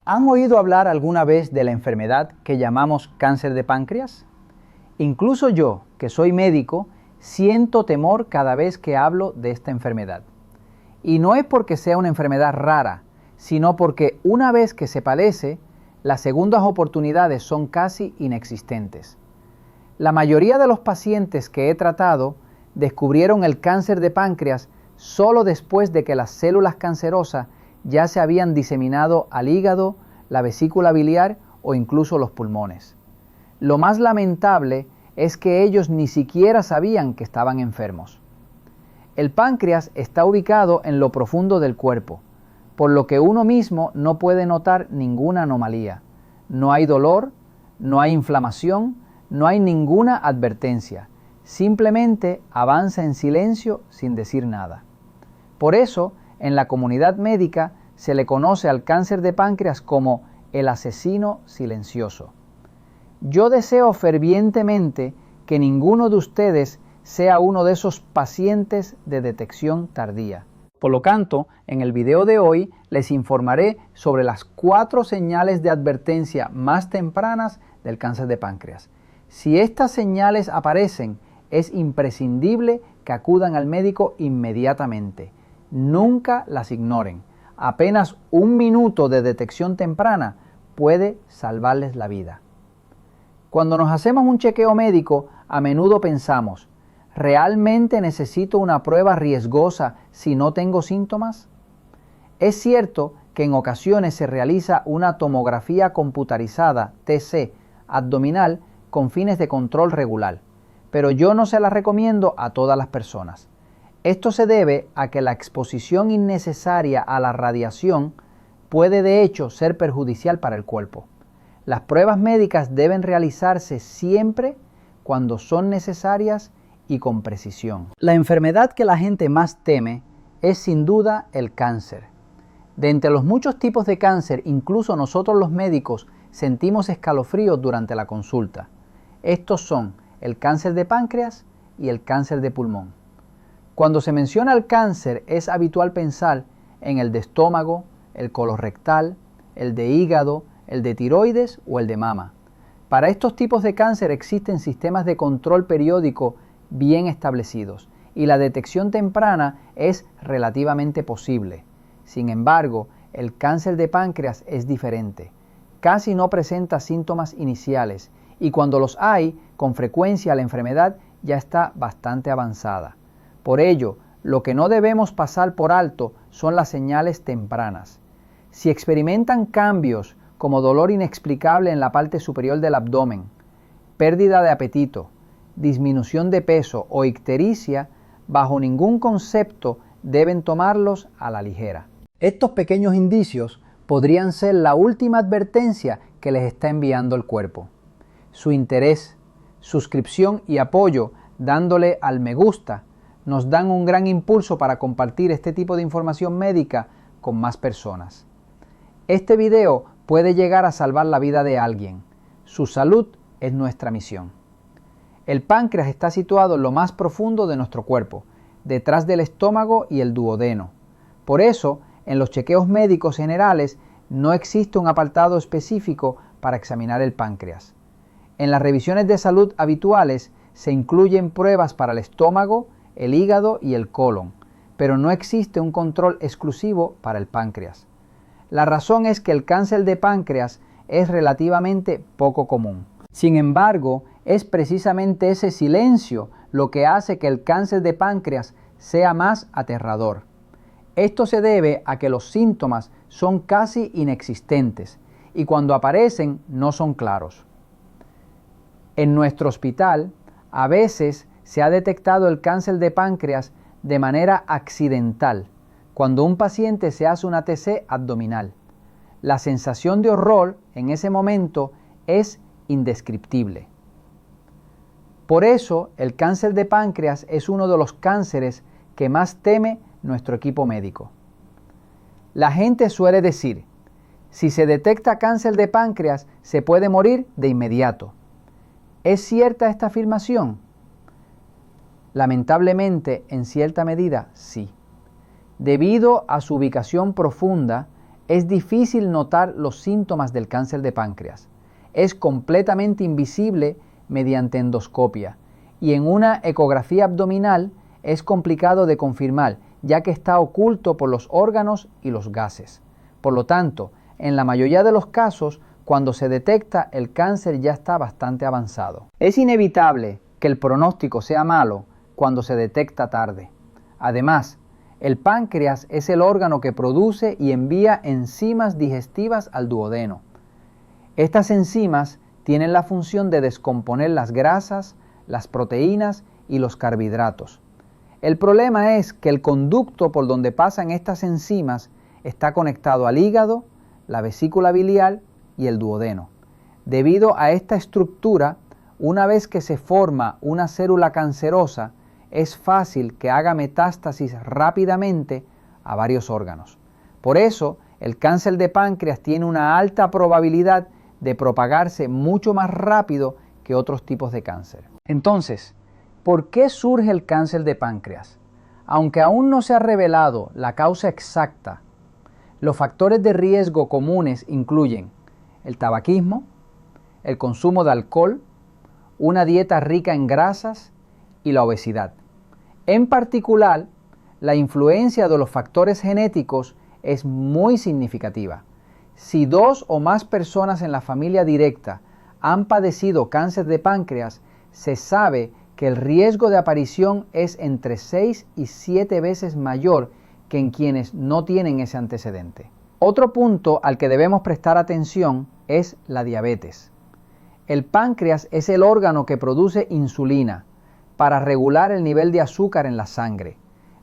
¿Han oído hablar alguna vez de la enfermedad que llamamos cáncer de páncreas? Incluso yo, que soy médico, siento temor cada vez que hablo de esta enfermedad. Y no es porque sea una enfermedad rara, sino porque una vez que se padece, las segundas oportunidades son casi inexistentes. La mayoría de los pacientes que he tratado descubrieron el cáncer de páncreas solo después de que las células cancerosas ya se habían diseminado al hígado, la vesícula biliar o incluso los pulmones. Lo más lamentable es que ellos ni siquiera sabían que estaban enfermos. El páncreas está ubicado en lo profundo del cuerpo, por lo que uno mismo no puede notar ninguna anomalía. No hay dolor, no hay inflamación, no hay ninguna advertencia. Simplemente avanza en silencio sin decir nada. Por eso, en la comunidad médica se le conoce al cáncer de páncreas como el asesino silencioso. Yo deseo fervientemente que ninguno de ustedes sea uno de esos pacientes de detección tardía. Por lo tanto, en el video de hoy les informaré sobre las 4 señales de advertencia más tempranas del cáncer de páncreas. Si estas señales aparecen, es imprescindible que acudan al médico inmediatamente. Nunca las ignoren. Apenas 1 minuto de detección temprana puede salvarles la vida. Cuando nos hacemos un chequeo médico, a menudo pensamos, ¿realmente necesito una prueba riesgosa si no tengo síntomas? Es cierto que en ocasiones se realiza una tomografía computarizada, TC, abdominal con fines de control regular, pero yo no se la recomiendo a todas las personas. Esto se debe a que la exposición innecesaria a la radiación puede de hecho ser perjudicial para el cuerpo. Las pruebas médicas deben realizarse siempre cuando son necesarias y con precisión. La enfermedad que la gente más teme es sin duda el cáncer. De entre los muchos tipos de cáncer, incluso nosotros los médicos sentimos escalofríos durante la consulta. Estos son el cáncer de páncreas y el cáncer de pulmón. Cuando se menciona el cáncer, es habitual pensar en el de estómago, el colorectal, el de hígado, el de tiroides o el de mama. Para estos tipos de cáncer existen sistemas de control periódico bien establecidos y la detección temprana es relativamente posible. Sin embargo, el cáncer de páncreas es diferente. Casi no presenta síntomas iniciales y cuando los hay, con frecuencia la enfermedad ya está bastante avanzada. Por ello, lo que no debemos pasar por alto son las señales tempranas. Si experimentan cambios como dolor inexplicable en la parte superior del abdomen, pérdida de apetito, disminución de peso o ictericia, bajo ningún concepto deben tomarlos a la ligera. Estos pequeños indicios podrían ser la última advertencia que les está enviando el cuerpo. Su interés, suscripción y apoyo dándole al me gusta nos dan un gran impulso para compartir este tipo de información médica con más personas. Este video puede llegar a salvar la vida de alguien. Su salud es nuestra misión. El páncreas está situado en lo más profundo de nuestro cuerpo, detrás del estómago y el duodeno. Por eso, en los chequeos médicos generales no existe un apartado específico para examinar el páncreas. En las revisiones de salud habituales se incluyen pruebas para el estómago, el hígado y el colon, pero no existe un control exclusivo para el páncreas. La razón es que el cáncer de páncreas es relativamente poco común. Sin embargo, es precisamente ese silencio lo que hace que el cáncer de páncreas sea más aterrador. Esto se debe a que los síntomas son casi inexistentes y cuando aparecen no son claros. En nuestro hospital, a veces se ha detectado el cáncer de páncreas de manera accidental, cuando un paciente se hace una TC abdominal. La sensación de horror en ese momento es indescriptible. Por eso, el cáncer de páncreas es uno de los cánceres que más teme nuestro equipo médico. La gente suele decir, si se detecta cáncer de páncreas, se puede morir de inmediato. ¿Es cierta esta afirmación? Lamentablemente, en cierta medida, sí. Debido a su ubicación profunda, es difícil notar los síntomas del cáncer de páncreas. Es completamente invisible mediante endoscopia y en una ecografía abdominal es complicado de confirmar, ya que está oculto por los órganos y los gases. Por lo tanto, en la mayoría de los casos, cuando se detecta, el cáncer ya está bastante avanzado. Es inevitable que el pronóstico sea malo cuando se detecta tarde. Además, el páncreas es el órgano que produce y envía enzimas digestivas al duodeno. Estas enzimas tienen la función de descomponer las grasas, las proteínas y los carbohidratos. El problema es que el conducto por donde pasan estas enzimas está conectado al hígado, la vesícula biliar y el duodeno. Debido a esta estructura, una vez que se forma una célula cancerosa, es fácil que haga metástasis rápidamente a varios órganos. Por eso, el cáncer de páncreas tiene una alta probabilidad de propagarse mucho más rápido que otros tipos de cáncer. Entonces, ¿por qué surge el cáncer de páncreas? Aunque aún no se ha revelado la causa exacta, los factores de riesgo comunes incluyen el tabaquismo, el consumo de alcohol, una dieta rica en grasas y la obesidad. En particular, la influencia de los factores genéticos es muy significativa. Si 2 o más personas en la familia directa han padecido cáncer de páncreas, se sabe que el riesgo de aparición es entre 6 y 7 veces mayor que en quienes no tienen ese antecedente. Otro punto al que debemos prestar atención es la diabetes. El páncreas es el órgano que produce insulina para regular el nivel de azúcar en la sangre.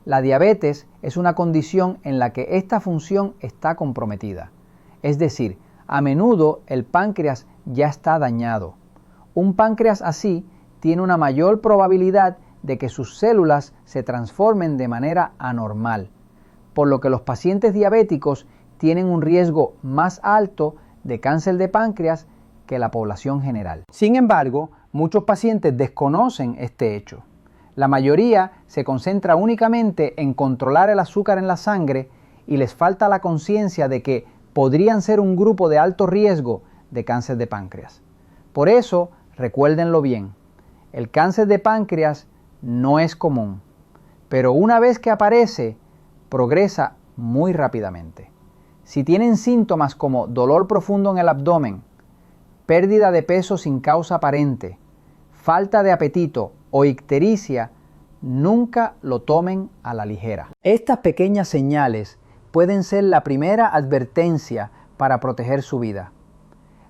La diabetes es una condición en la que esta función está comprometida. Es decir, a menudo el páncreas ya está dañado. Un páncreas así tiene una mayor probabilidad de que sus células se transformen de manera anormal, por lo que los pacientes diabéticos tienen un riesgo más alto de cáncer de páncreas que la población general. Sin embargo, muchos pacientes desconocen este hecho. La mayoría se concentra únicamente en controlar el azúcar en la sangre y les falta la conciencia de que podrían ser un grupo de alto riesgo de cáncer de páncreas. Por eso, recuérdenlo bien, el cáncer de páncreas no es común, pero una vez que aparece, progresa muy rápidamente. Si tienen síntomas como dolor profundo en el abdomen, pérdida de peso sin causa aparente, falta de apetito o ictericia, nunca lo tomen a la ligera. Estas pequeñas señales pueden ser la primera advertencia para proteger su vida.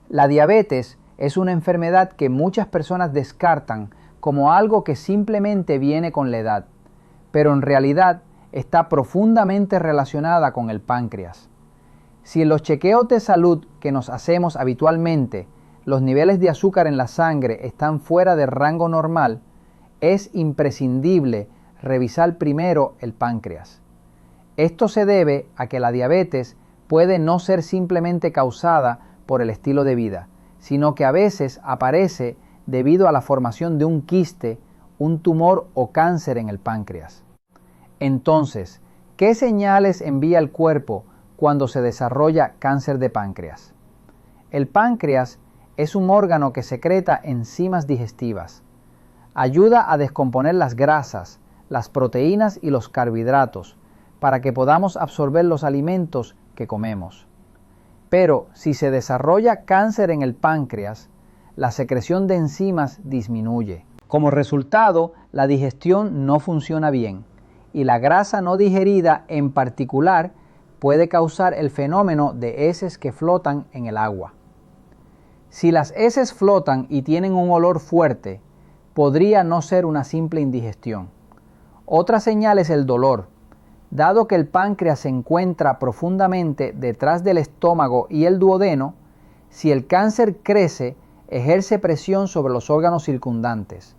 La diabetes es una enfermedad que muchas personas descartan como algo que simplemente viene con la edad, pero en realidad está profundamente relacionada con el páncreas. Si en los chequeos de salud que nos hacemos habitualmente los niveles de azúcar en la sangre están fuera del rango normal, es imprescindible revisar primero el páncreas. Esto se debe a que la diabetes puede no ser simplemente causada por el estilo de vida, sino que a veces aparece debido a la formación de un quiste, un tumor o cáncer en el páncreas. Entonces, ¿qué señales envía el cuerpo cuando se desarrolla cáncer de páncreas? El páncreas es un órgano que secreta enzimas digestivas. Ayuda a descomponer las grasas, las proteínas y los carbohidratos para que podamos absorber los alimentos que comemos. Pero si se desarrolla cáncer en el páncreas, la secreción de enzimas disminuye. Como resultado, la digestión no funciona bien y la grasa no digerida en particular puede causar el fenómeno de heces que flotan en el agua. Si las heces flotan y tienen un olor fuerte, podría no ser una simple indigestión. Otra señal es el dolor. Dado que el páncreas se encuentra profundamente detrás del estómago y el duodeno, si el cáncer crece, ejerce presión sobre los órganos circundantes.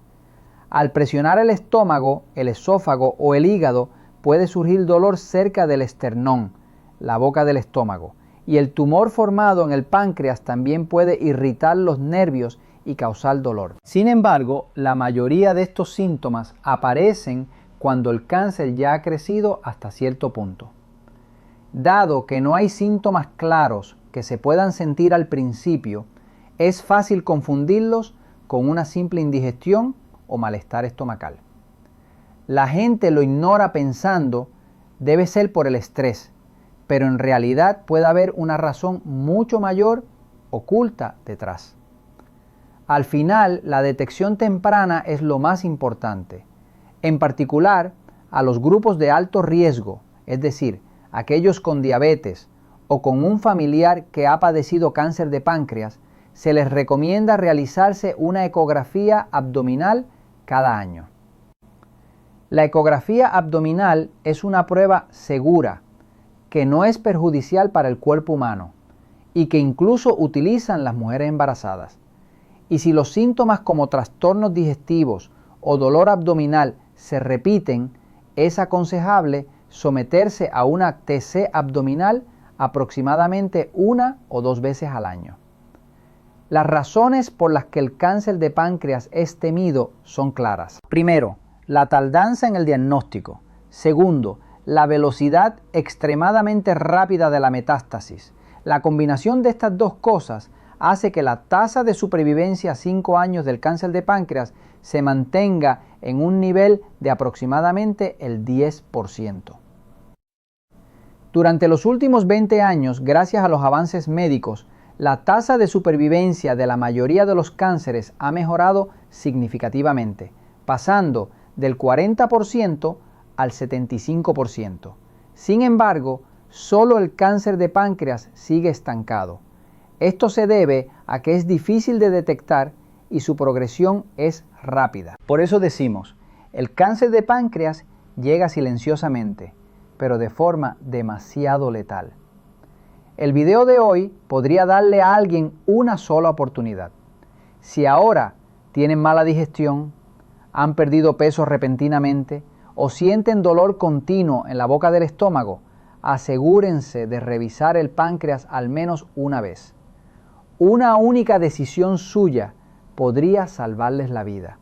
Al presionar el estómago, el esófago o el hígado, puede surgir dolor cerca del esternón, la boca del estómago, y el tumor formado en el páncreas también puede irritar los nervios y causar dolor. Sin embargo, la mayoría de estos síntomas aparecen cuando el cáncer ya ha crecido hasta cierto punto. Dado que no hay síntomas claros que se puedan sentir al principio, es fácil confundirlos con una simple indigestión o malestar estomacal. La gente lo ignora pensando debe ser por el estrés, pero en realidad puede haber una razón mucho mayor oculta detrás. Al final, la detección temprana es lo más importante. En particular, a los grupos de alto riesgo, es decir, aquellos con diabetes o con un familiar que ha padecido cáncer de páncreas, se les recomienda realizarse una ecografía abdominal cada año. La ecografía abdominal es una prueba segura, que no es perjudicial para el cuerpo humano y que incluso utilizan las mujeres embarazadas. Y si los síntomas como trastornos digestivos o dolor abdominal se repiten, es aconsejable someterse a una TC abdominal aproximadamente 1 o 2 veces al año. Las razones por las que el cáncer de páncreas es temido son claras. Primero, la tardanza en el diagnóstico. Segundo, la velocidad extremadamente rápida de la metástasis. La combinación de estas dos cosas hace que la tasa de supervivencia a 5 años del cáncer de páncreas se mantenga en un nivel de aproximadamente el 10%. Durante los últimos 20 años, gracias a los avances médicos, la tasa de supervivencia de la mayoría de los cánceres ha mejorado significativamente, pasando del 40% al 75%. Sin embargo, solo el cáncer de páncreas sigue estancado. Esto se debe a que es difícil de detectar y su progresión es rápida. Por eso decimos, el cáncer de páncreas llega silenciosamente, pero de forma demasiado letal. El video de hoy podría darle a alguien una sola oportunidad. Si ahora tienen mala digestión, han perdido peso repentinamente o sienten dolor continuo en la boca del estómago, asegúrense de revisar el páncreas al menos una vez. Una única decisión suya podría salvarles la vida.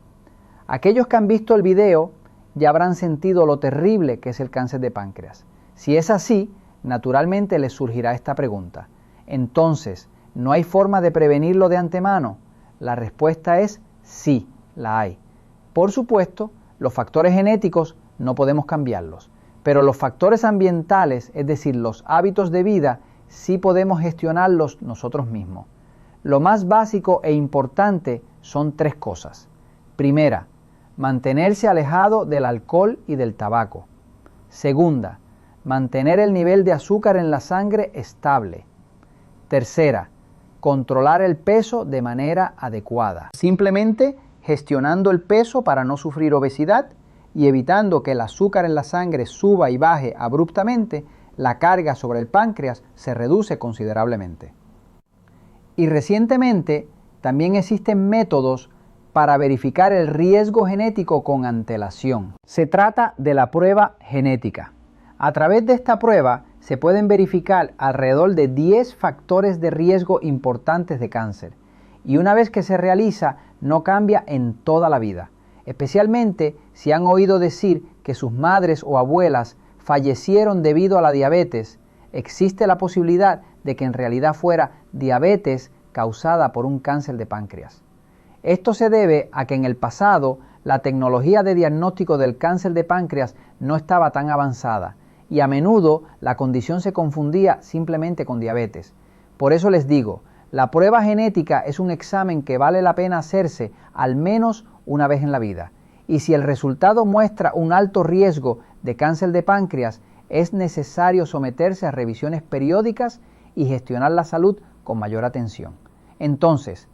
Aquellos que han visto el video ya habrán sentido lo terrible que es el cáncer de páncreas. Si es así, naturalmente les surgirá esta pregunta. Entonces, ¿no hay forma de prevenirlo de antemano? La respuesta es sí, la hay. Por supuesto, los factores genéticos no podemos cambiarlos, pero los factores ambientales, es decir, los hábitos de vida, sí podemos gestionarlos nosotros mismos. Lo más básico e importante son 3 cosas. Primera, mantenerse alejado del alcohol y del tabaco. Segunda, mantener el nivel de azúcar en la sangre estable. Tercera, controlar el peso de manera adecuada. Simplemente gestionando el peso para no sufrir obesidad y evitando que el azúcar en la sangre suba y baje abruptamente, la carga sobre el páncreas se reduce considerablemente. Y recientemente también existen métodos para verificar el riesgo genético con antelación. Se trata de la prueba genética. A través de esta prueba se pueden verificar alrededor de 10 factores de riesgo importantes de cáncer. Y una vez que se realiza, no cambia en toda la vida. Especialmente si han oído decir que sus madres o abuelas fallecieron debido a la diabetes, existe la posibilidad de que en realidad fuera diabetes causada por un cáncer de páncreas. Esto se debe a que en el pasado la tecnología de diagnóstico del cáncer de páncreas no estaba tan avanzada y a menudo la condición se confundía simplemente con diabetes. Por eso les digo, la prueba genética es un examen que vale la pena hacerse al menos una vez en la vida. Y si el resultado muestra un alto riesgo de cáncer de páncreas, es necesario someterse a revisiones periódicas y gestionar la salud con mayor atención. Entonces,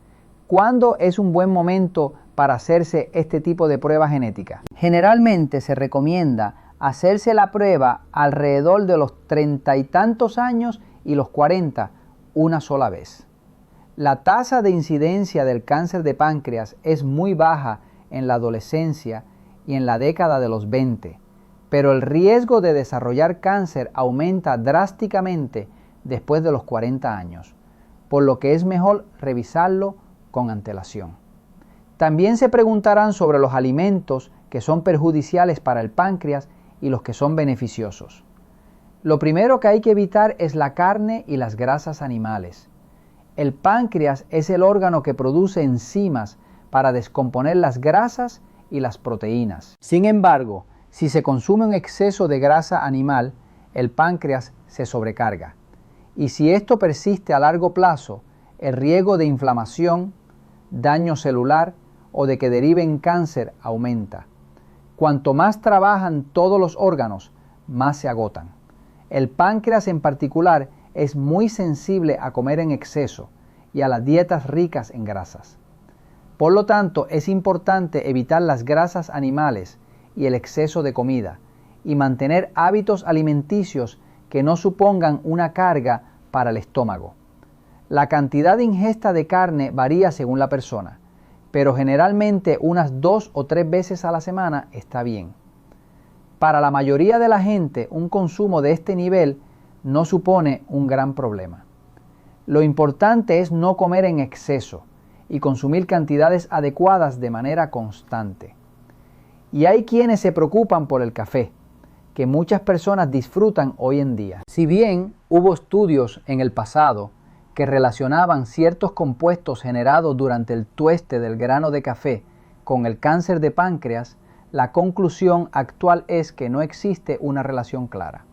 ¿cuándo es un buen momento para hacerse este tipo de prueba genética? Generalmente se recomienda hacerse la prueba alrededor de los 30 y tantos años y los 40 una sola vez. La tasa de incidencia del cáncer de páncreas es muy baja en la adolescencia y en la década de los 20, pero el riesgo de desarrollar cáncer aumenta drásticamente después de los 40 años, por lo que es mejor revisarlo con antelación. También se preguntarán sobre los alimentos que son perjudiciales para el páncreas y los que son beneficiosos. Lo primero que hay que evitar es la carne y las grasas animales. El páncreas es el órgano que produce enzimas para descomponer las grasas y las proteínas. Sin embargo, si se consume un exceso de grasa animal, el páncreas se sobrecarga. Y si esto persiste a largo plazo, el riesgo de inflamación, daño celular o de que derive en cáncer aumenta. Cuanto más trabajan todos los órganos, más se agotan. El páncreas en particular es muy sensible a comer en exceso y a las dietas ricas en grasas. Por lo tanto, es importante evitar las grasas animales y el exceso de comida y mantener hábitos alimenticios que no supongan una carga para el estómago. La cantidad de ingesta de carne varía según la persona, pero generalmente unas 2 o 3 veces a la semana está bien. Para la mayoría de la gente, un consumo de este nivel no supone un gran problema. Lo importante es no comer en exceso y consumir cantidades adecuadas de manera constante. Y hay quienes se preocupan por el café, que muchas personas disfrutan hoy en día. Si bien hubo estudios en el pasado que relacionaban ciertos compuestos generados durante el tueste del grano de café con el cáncer de páncreas, la conclusión actual es que no existe una relación clara.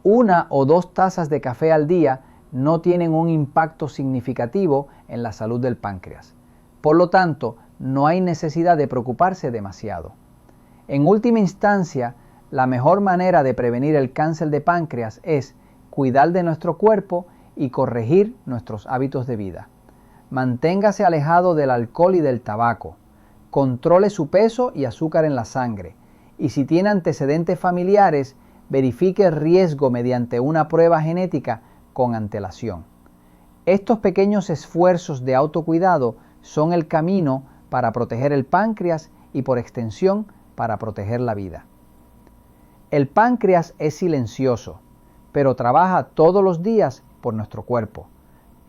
1 o 2 tazas de café al día no tienen un impacto significativo en la salud del páncreas. Por lo tanto, no hay necesidad de preocuparse demasiado. En última instancia, la mejor manera de prevenir el cáncer de páncreas es cuidar de nuestro cuerpo y corregir nuestros hábitos de vida. Manténgase alejado del alcohol y del tabaco. Controle su peso y azúcar en la sangre. Y si tiene antecedentes familiares, verifique el riesgo mediante una prueba genética con antelación. Estos pequeños esfuerzos de autocuidado son el camino para proteger el páncreas y por extensión para proteger la vida. El páncreas es silencioso, pero trabaja todos los días por nuestro cuerpo.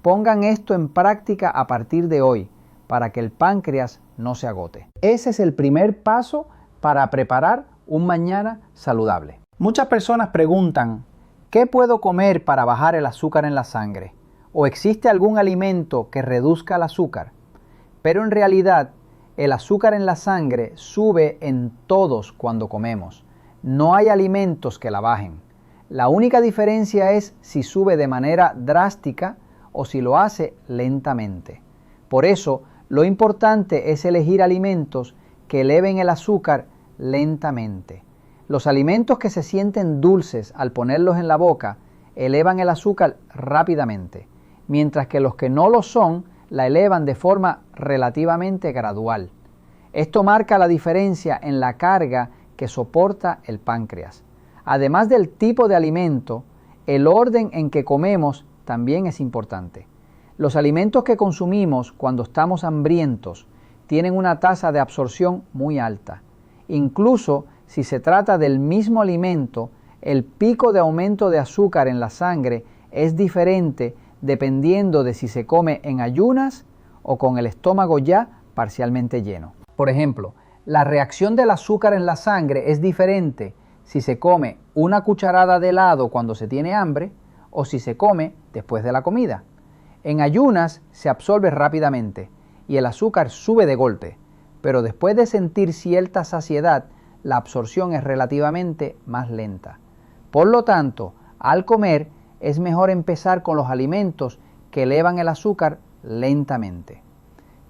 Pongan esto en práctica a partir de hoy para que el páncreas no se agote. Ese es el primer paso para preparar un mañana saludable. Muchas personas preguntan, ¿qué puedo comer para bajar el azúcar en la sangre? ¿O existe algún alimento que reduzca el azúcar? Pero en realidad, el azúcar en la sangre sube en todos cuando comemos. No hay alimentos que la bajen. La única diferencia es si sube de manera drástica o si lo hace lentamente. Por eso, lo importante es elegir alimentos que eleven el azúcar lentamente. Los alimentos que se sienten dulces al ponerlos en la boca elevan el azúcar rápidamente, mientras que los que no lo son la elevan de forma relativamente gradual. Esto marca la diferencia en la carga que soporta el páncreas. Además del tipo de alimento, el orden en que comemos también es importante. Los alimentos que consumimos cuando estamos hambrientos tienen una tasa de absorción muy alta. Incluso si se trata del mismo alimento, el pico de aumento de azúcar en la sangre es diferente dependiendo de si se come en ayunas o con el estómago ya parcialmente lleno. Por ejemplo, la reacción del azúcar en la sangre es diferente si se come una cucharada de helado cuando se tiene hambre o si se come después de la comida. En ayunas se absorbe rápidamente y el azúcar sube de golpe, pero después de sentir cierta saciedad, la absorción es relativamente más lenta. Por lo tanto, al comer es mejor empezar con los alimentos que elevan el azúcar lentamente.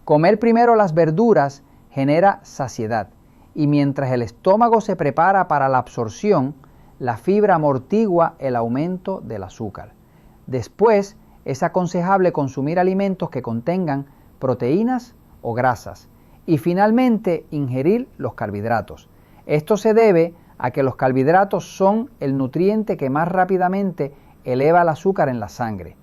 Comer primero las verduras genera saciedad y mientras el estómago se prepara para la absorción, la fibra amortigua el aumento del azúcar. Después, es aconsejable consumir alimentos que contengan proteínas o grasas y finalmente ingerir los carbohidratos. Esto se debe a que los carbohidratos son el nutriente que más rápidamente eleva el azúcar en la sangre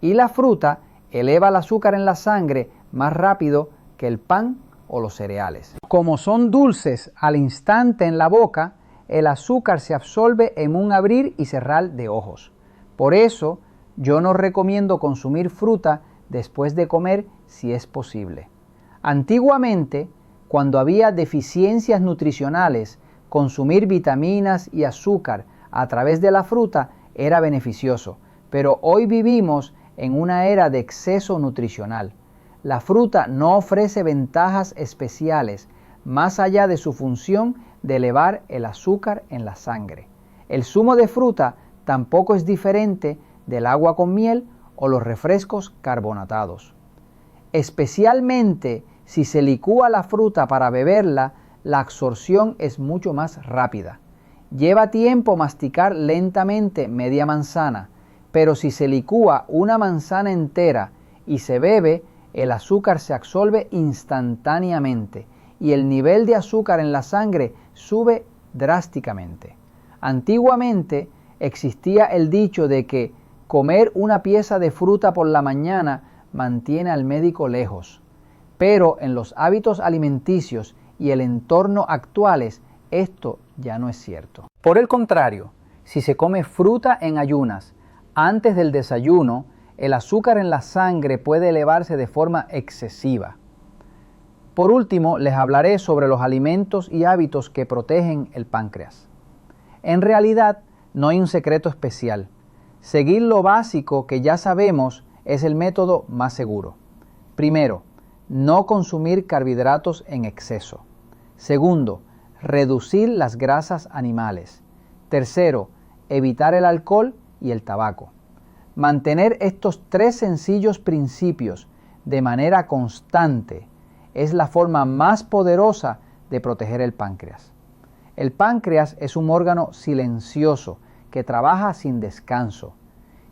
y la fruta eleva el azúcar en la sangre más rápido que el pan o los cereales. Como son dulces al instante en la boca, el azúcar se absorbe en un abrir y cerrar de ojos. Por eso, yo no recomiendo consumir fruta después de comer si es posible. Antiguamente, cuando había deficiencias nutricionales, consumir vitaminas y azúcar a través de la fruta era beneficioso, pero hoy vivimos en una era de exceso nutricional. La fruta no ofrece ventajas especiales más allá de su función de elevar el azúcar en la sangre. El zumo de fruta tampoco es diferente del agua con miel o los refrescos carbonatados. Especialmente si se licúa la fruta para beberla, la absorción es mucho más rápida. Lleva tiempo masticar lentamente media manzana, pero si se licúa una manzana entera y se bebe, el azúcar se absorbe instantáneamente y el nivel de azúcar en la sangre sube drásticamente. Antiguamente existía el dicho de que comer una pieza de fruta por la mañana mantiene al médico lejos, pero en los hábitos alimenticios y el entorno actuales esto ya no es cierto. Por el contrario, si se come fruta en ayunas antes del desayuno, el azúcar en la sangre puede elevarse de forma excesiva. Por último, les hablaré sobre los alimentos y hábitos que protegen el páncreas. En realidad, no hay un secreto especial. Seguir lo básico que ya sabemos es el método más seguro. Primero, no consumir carbohidratos en exceso. Segundo, reducir las grasas animales. Tercero, evitar el alcohol y el tabaco. Mantener estos tres sencillos principios de manera constante es la forma más poderosa de proteger el páncreas. El páncreas es un órgano silencioso que trabaja sin descanso.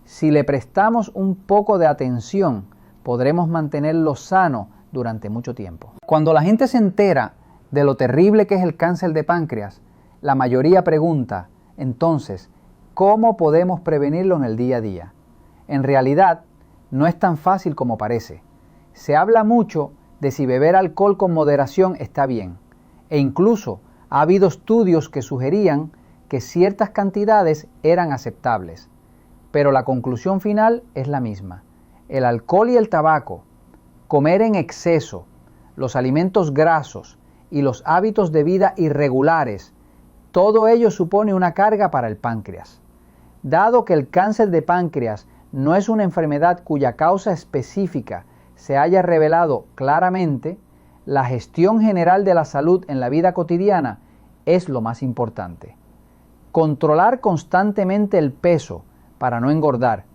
Si le prestamos un poco de atención, podremos mantenerlo sano durante mucho tiempo. Cuando la gente se entera de lo terrible que es el cáncer de páncreas, la mayoría pregunta, entonces, ¿cómo podemos prevenirlo en el día a día? En realidad, no es tan fácil como parece. Se habla mucho de si beber alcohol con moderación está bien, e incluso ha habido estudios que sugerían que ciertas cantidades eran aceptables, pero la conclusión final es la misma. El alcohol y el tabaco, comer en exceso, los alimentos grasos y los hábitos de vida irregulares, todo ello supone una carga para el páncreas. Dado que el cáncer de páncreas no es una enfermedad cuya causa específica se haya revelado claramente, la gestión general de la salud en la vida cotidiana es lo más importante. Controlar constantemente el peso para no engordar,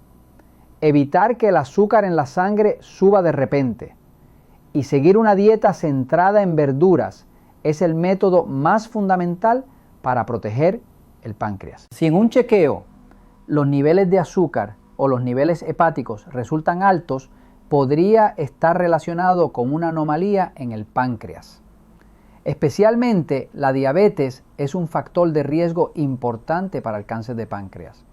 evitar que el azúcar en la sangre suba de repente y seguir una dieta centrada en verduras es el método más fundamental para proteger el páncreas. Si en un chequeo los niveles de azúcar o los niveles hepáticos resultan altos, podría estar relacionado con una anomalía en el páncreas. Especialmente la diabetes es un factor de riesgo importante para el cáncer de páncreas.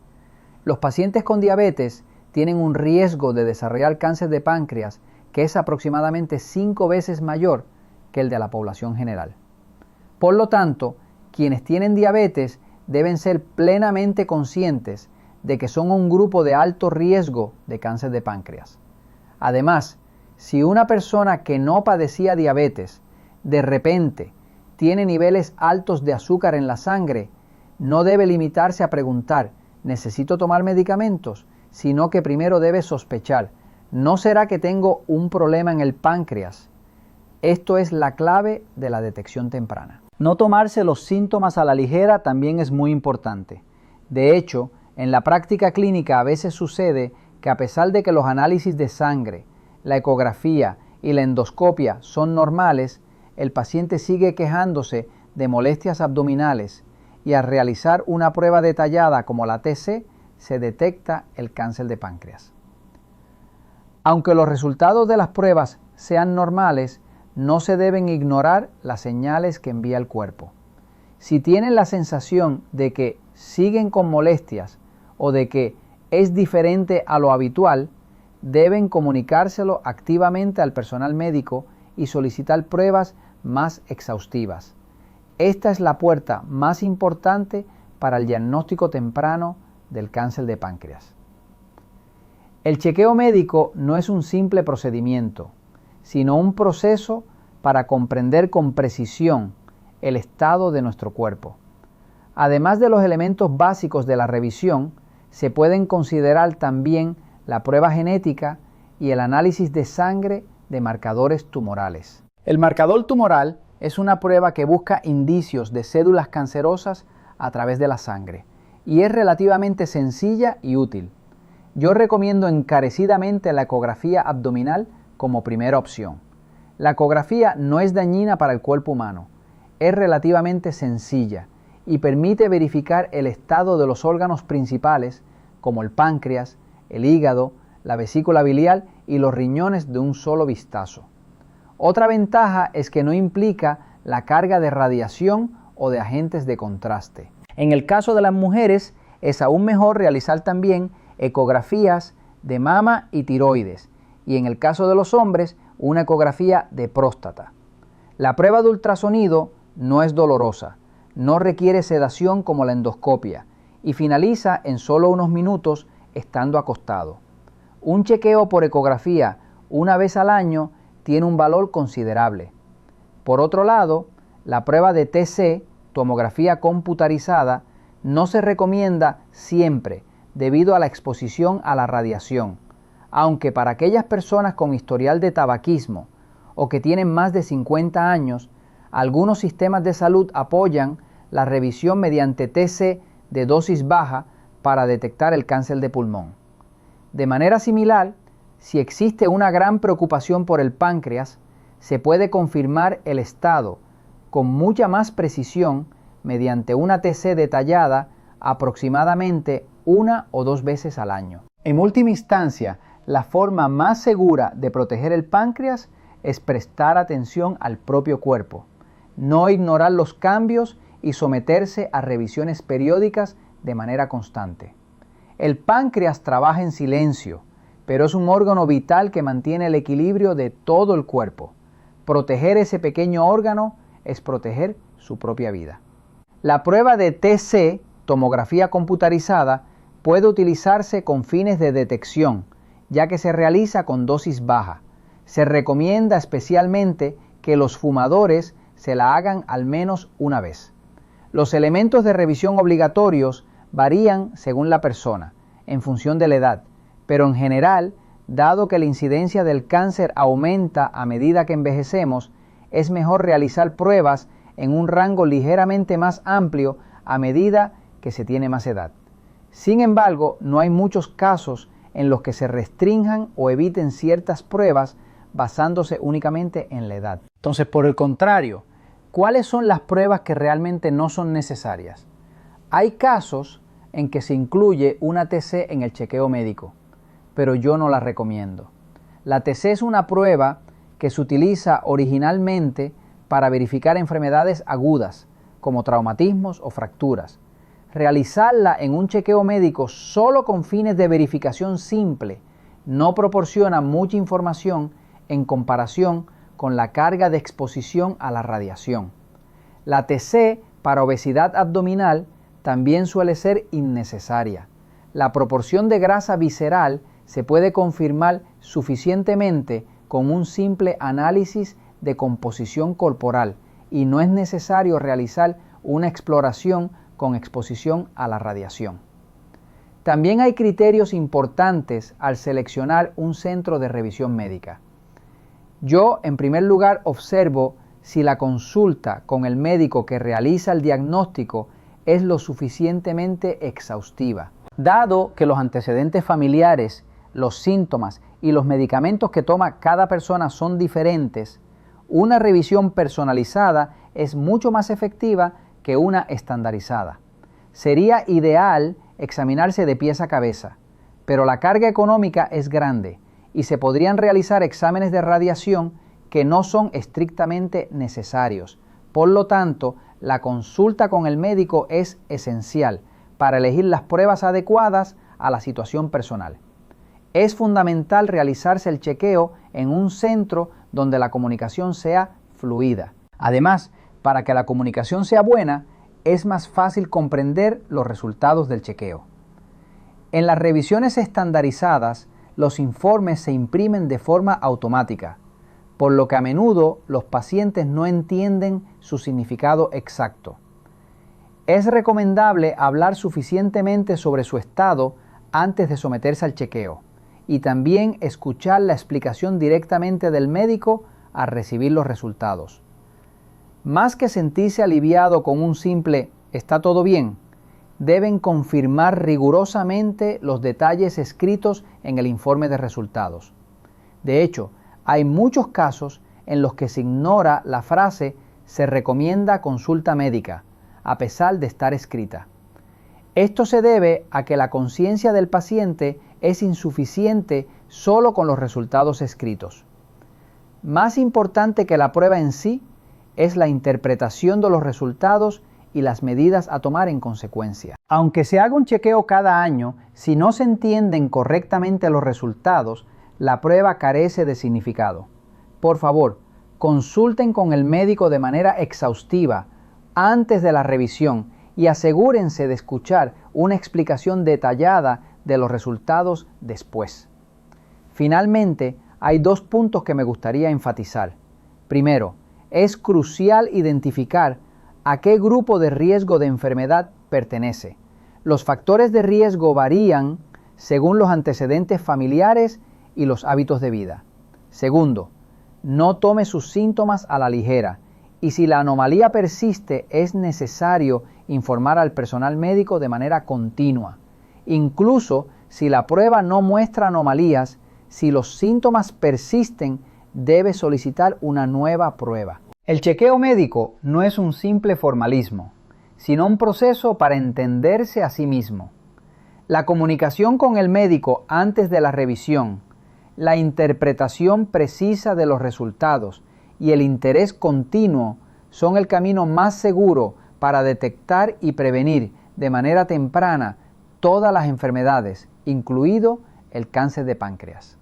Los pacientes con diabetes tienen un riesgo de desarrollar cáncer de páncreas que es aproximadamente 5 veces mayor que el de la población general. Por lo tanto, quienes tienen diabetes deben ser plenamente conscientes de que son un grupo de alto riesgo de cáncer de páncreas. Además, si una persona que no padecía diabetes de repente tiene niveles altos de azúcar en la sangre, no debe limitarse a preguntar, ¿necesito tomar medicamentos?, sino que primero debe sospechar, ¿no será que tengo un problema en el páncreas? Esto es la clave de la detección temprana. No tomarse los síntomas a la ligera también es muy importante. De hecho, en la práctica clínica a veces sucede que a pesar de que los análisis de sangre, la ecografía y la endoscopia son normales, el paciente sigue quejándose de molestias abdominales y al realizar una prueba detallada como la TC, se detecta el cáncer de páncreas. Aunque los resultados de las pruebas sean normales, no se deben ignorar las señales que envía el cuerpo. Si tienen la sensación de que siguen con molestias o de que es diferente a lo habitual, deben comunicárselo activamente al personal médico y solicitar pruebas más exhaustivas. Esta es la puerta más importante para el diagnóstico temprano del cáncer de páncreas. El chequeo médico no es un simple procedimiento, sino un proceso para comprender con precisión el estado de nuestro cuerpo. Además de los elementos básicos de la revisión, se pueden considerar también la prueba genética y el análisis de sangre de marcadores tumorales. El marcador tumoral es una prueba que busca indicios de células cancerosas a través de la sangre y es relativamente sencilla y útil. Yo recomiendo encarecidamente la ecografía abdominal como primera opción. La ecografía no es dañina para el cuerpo humano, es relativamente sencilla y permite verificar el estado de los órganos principales como el páncreas, el hígado, la vesícula biliar y los riñones de un solo vistazo. Otra ventaja es que no implica la carga de radiación o de agentes de contraste. En el caso de las mujeres es aún mejor realizar también ecografías de mama y tiroides y en el caso de los hombres una ecografía de próstata. La prueba de ultrasonido no es dolorosa, no requiere sedación como la endoscopia y finaliza en solo unos minutos estando acostado. Un chequeo por ecografía una vez al año tiene un valor considerable. Por otro lado, la prueba de TC, tomografía computarizada, no se recomienda siempre debido a la exposición a la radiación, aunque para aquellas personas con historial de tabaquismo o que tienen más de 50 años, algunos sistemas de salud apoyan la revisión mediante TC de dosis baja para detectar el cáncer de pulmón. De manera similar, si existe una gran preocupación por el páncreas, se puede confirmar el estado con mucha más precisión mediante una TC detallada aproximadamente 1 o 2 veces al año. En última instancia, la forma más segura de proteger el páncreas es prestar atención al propio cuerpo, no ignorar los cambios y someterse a revisiones periódicas de manera constante. El páncreas trabaja en silencio, pero es un órgano vital que mantiene el equilibrio de todo el cuerpo. Proteger ese pequeño órgano es proteger su propia vida. La prueba de TC, tomografía computarizada, puede utilizarse con fines de detección, ya que se realiza con dosis baja. Se recomienda especialmente que los fumadores se la hagan al menos una vez. Los elementos de revisión obligatorios varían según la persona, en función de la edad, pero en general, dado que la incidencia del cáncer aumenta a medida que envejecemos, es mejor realizar pruebas en un rango ligeramente más amplio a medida que se tiene más edad. Sin embargo, no hay muchos casos en los que se restrinjan o eviten ciertas pruebas basándose únicamente en la edad. Entonces, por el contrario, ¿cuáles son las pruebas que realmente no son necesarias? Hay casos en que se incluye una TC en el chequeo médico, pero yo no la recomiendo. La TC es una prueba que se utiliza originalmente para verificar enfermedades agudas, como traumatismos o fracturas. Realizarla en un chequeo médico solo con fines de verificación simple no proporciona mucha información en comparación con la carga de exposición a la radiación. La TC para obesidad abdominal también suele ser innecesaria. La proporción de grasa visceral se puede confirmar suficientemente con un simple análisis de composición corporal y no es necesario realizar una exploración con exposición a la radiación. También hay criterios importantes al seleccionar un centro de revisión médica. Yo, en primer lugar, observo si la consulta con el médico que realiza el diagnóstico es lo suficientemente exhaustiva. Dado que los antecedentes familiares, los síntomas y los medicamentos que toma cada persona son diferentes, una revisión personalizada es mucho más efectiva que una estandarizada. Sería ideal examinarse de pies a cabeza, pero la carga económica es grande y se podrían realizar exámenes de radiación que no son estrictamente necesarios. Por lo tanto, la consulta con el médico es esencial para elegir las pruebas adecuadas a la situación personal. Es fundamental realizarse el chequeo en un centro donde la comunicación sea fluida. Además, para que la comunicación sea buena, es más fácil comprender los resultados del chequeo. En las revisiones estandarizadas, los informes se imprimen de forma automática, por lo que a menudo los pacientes no entienden su significado exacto. Es recomendable hablar suficientemente sobre su estado antes de someterse al chequeo y también escuchar la explicación directamente del médico al recibir los resultados. Más que sentirse aliviado con un simple «¿está todo bien?», deben confirmar rigurosamente los detalles escritos en el informe de resultados. De hecho, hay muchos casos en los que se ignora la frase «se recomienda consulta médica», a pesar de estar escrita. Esto se debe a que la conciencia del paciente es insuficiente solo con los resultados escritos. Más importante que la prueba en sí es la interpretación de los resultados y las medidas a tomar en consecuencia. Aunque se haga un chequeo cada año, si no se entienden correctamente los resultados, la prueba carece de significado. Por favor, consulten con el médico de manera exhaustiva antes de la revisión y asegúrense de escuchar una explicación detallada de los resultados después. Finalmente, hay 2 puntos que me gustaría enfatizar. Primero, es crucial identificar a qué grupo de riesgo de enfermedad pertenece. Los factores de riesgo varían según los antecedentes familiares y los hábitos de vida. Segundo, no tome sus síntomas a la ligera y si la anomalía persiste es necesario informar al personal médico de manera continua. Incluso si la prueba no muestra anomalías, si los síntomas persisten, debe solicitar una nueva prueba. El chequeo médico no es un simple formalismo, sino un proceso para entenderse a sí mismo. La comunicación con el médico antes de la revisión, la interpretación precisa de los resultados y el interés continuo son el camino más seguro para detectar y prevenir de manera temprana todas las enfermedades, incluido el cáncer de páncreas.